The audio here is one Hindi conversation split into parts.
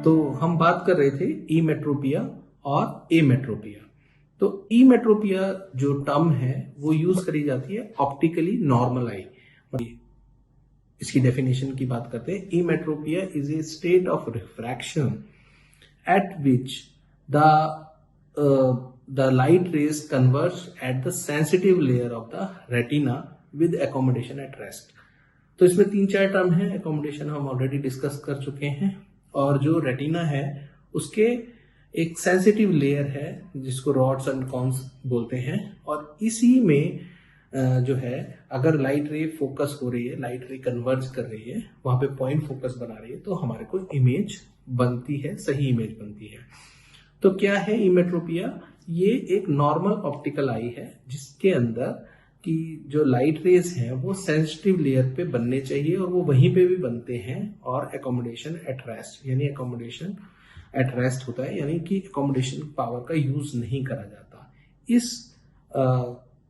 तो हम बात कर रहे थे इमेट्रोपिया और एमेट्रोपिया। तो इमेट्रोपिया जो टर्म है वो यूज करी जाती है ऑप्टिकली नॉर्मल आई। इसकी डेफिनेशन की बात करते हैं। Emmetropia is a state of refraction at which the light rays converge at the sensitive layer of the retina with accommodation at rest। तो इसमें 3-4 टर्म है। एकोमोडेशन हम ऑलरेडी डिस्कस कर चुके हैं, और जो रेटिना है उसके एक सेंसिटिव लेयर है जिसको रॉड्स एंड कॉन्स बोलते हैं, और इसी में जो है अगर लाइट रे फोकस हो रही है, लाइट रे कन्वर्ज कर रही है, वहां पे पॉइंट फोकस बना रही है, तो हमारे को इमेज बनती है, सही इमेज बनती है। तो क्या है इमेट्रोपिया? ये एक नॉर्मल ऑप्टिकल आई है जिसके अंदर कि जो लाइट रेज हैं वो सेंसिटिव लेयर पे बनने चाहिए, और वो वहीं पे भी बनते हैं, और एकोमोडेशन एट रेस्ट, यानी एकोमोडेशन एट रेस्ट होता है, यानी कि एकोमोडेशन पावर का यूज नहीं करा जाता। इस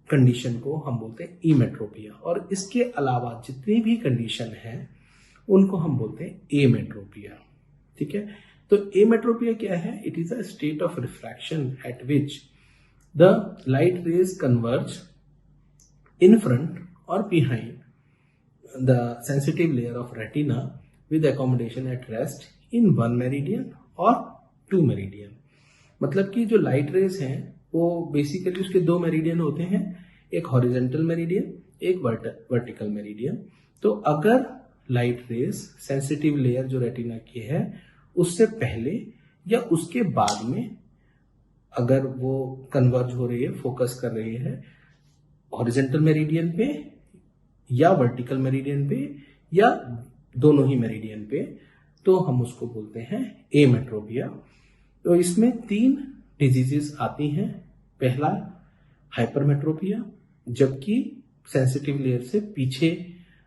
कंडीशन को हम बोलते हैं इमेट्रोपिया। और इसके अलावा जितनी भी कंडीशन है उनको हम बोलते हैं एमेट्रोपिया। ठीक है, तो एमेट्रोपिया क्या है? It is a state of refraction at which the light rays converge in front or behind the sensitive layer of retina with accommodation at rest in one meridian or two meridian। मतलब कि जो लाइट रेज हैं वो बेसिकली उसके 2 मेरिडियन होते हैं, एक हॉरिजेंटल मेरिडियन, एक वर्टिकल मेरिडियन। तो अगर लाइट रेज सेंसिटिव लेयर जो रेटिना की है उससे पहले या उसके बाद में अगर वो कन्वर्ज हो रही है, फोकस कर रही है हॉरिजेंटल मेरिडियन पे या वर्टिकल मेरिडियन पे या दोनों ही मेरिडियन पे, तो हम उसको बोलते हैं एमेट्रोपिया। तो इसमें 3 डिजीजेस आती हैं। पहला हाइपरमेट्रोपिया, जबकि सेंसिटिव लेयर से पीछे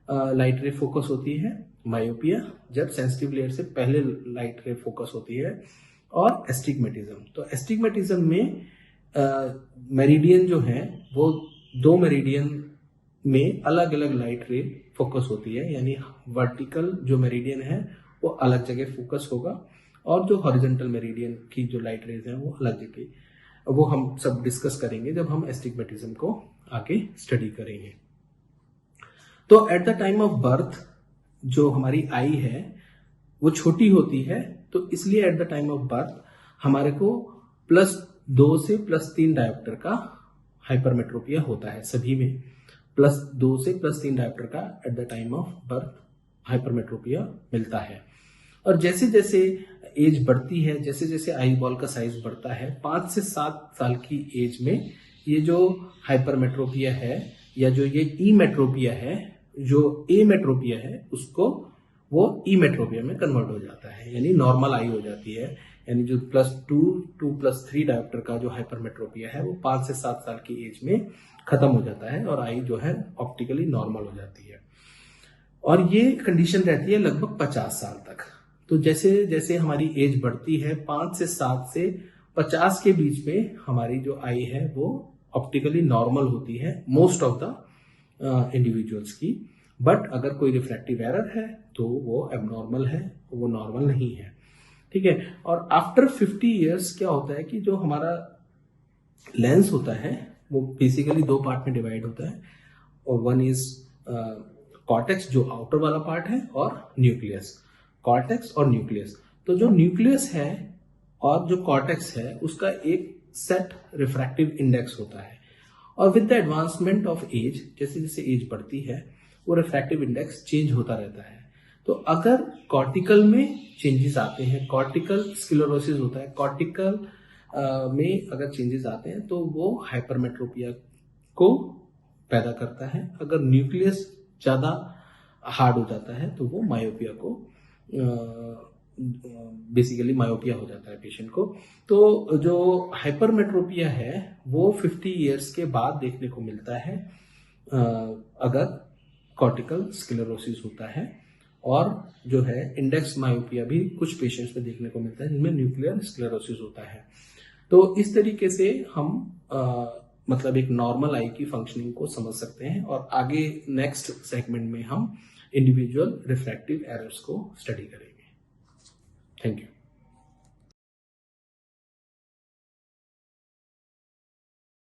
लाइट रे फोकस होती है। मायोपिया, जब सेंसिटिव लेयर से पहले लाइट रे फोकस होती है। और एस्टिग्मेटिज्म। तो एस्टिग्मेटिज्म में मेरिडियन जो है वो 2 मेरिडियन में अलग अलग लाइट रे फोकस होती है, यानी वर्टिकल जो मेरिडियन है वो अलग जगह फोकस होगा, और जो हॉरिजॉन्टल मेरिडियन की जो लाइट रेज है वो अलग जगह। वो हम सब डिस्कस करेंगे जब हम एस्टिग्मेटिज्म को आगे स्टडी करेंगे। तो at the time of birth जो हमारी आई है वो छोटी होती है, तो इसलिए at the time of birth हमारे को +2 से +3 डायोप्टर का हाइपरमेट्रोपिया होता है। सभी में +2 से +3 डायोप्टर का at the time of birth hypermetropia मिलता है। और जैसे जैसे एज बढ़ती है, जैसे जैसे आई बॉल का साइज बढ़ता है, 5 से 7 साल की एज में ये जो हाइपरमेट्रोपिया है या जो ये इमेट्रोपिया है, जो एमेट्रोपिया है, उसको वो इमेट्रोपिया में कन्वर्ट हो जाता है, यानी नॉर्मल आई हो जाती है। यानी जो +2 to +3 डायोप्टर का जो हाइपरमेट्रोपिया है वो 5 से 7 साल की एज में खत्म हो जाता है, और आई जो है ऑप्टिकली नॉर्मल हो जाती है। और ये कंडीशन रहती है लगभग 50 साल तक। तो जैसे जैसे हमारी एज बढ़ती है, 5 से 7 से 50 के बीच में हमारी जो आई है वो ऑप्टिकली नॉर्मल होती है मोस्ट ऑफ द इंडिविजुअल्स की। बट अगर कोई रिफ्रैक्टिव एरर है तो वो एबनॉर्मल है, वो नॉर्मल नहीं है। ठीक है, और आफ्टर 50 इयर्स क्या होता है कि जो हमारा लेंस होता है वो बेसिकली 2 पार्ट में डिवाइड होता है, और वन इज कॉर्टेक्स जो आउटर वाला पार्ट है, और न्यूक्लियस। कॉर्टेक्स और न्यूक्लियस। तो जो न्यूक्लियस है और जो कॉर्टेक्स है उसका एक सेट रिफ्रैक्टिव इंडेक्स होता है, और with the advancement of age, जैसे जैसे एज बढ़ती है वो रिफ्रैक्टिव इंडेक्स चेंज होता रहता है। तो अगर कॉर्टिकल में चेंजेस आते हैं, कॉर्टिकल स्क्लेरोसिस होता है, कॉर्टिकल में अगर चेंजेस आते हैं तो वो हाइपरमेट्रोपिया को पैदा करता है। अगर न्यूक्लियस ज्यादा हार्ड हो जाता है तो वो मायोपिया को बेसिकली मायोपिया हो जाता है पेशेंट को। तो जो हाइपरमेट्रोपिया है वो 50 इयर्स के बाद देखने को मिलता है अगर कॉर्टिकल स्क्लेरोसिस होता है, और जो है इंडेक्स मायोपिया भी कुछ पेशेंट्स में देखने को मिलता है जिनमें न्यूक्लियर स्क्लेरोसिस होता है। तो इस तरीके से हम मतलब एक नॉर्मल आई की फंक्शनिंग को समझ सकते हैं, और आगे नेक्स्ट सेगमेंट में हम इंडिविजुअल रिफ्रैक्टिव एरर्स को स्टडी करेंगे। Thank you.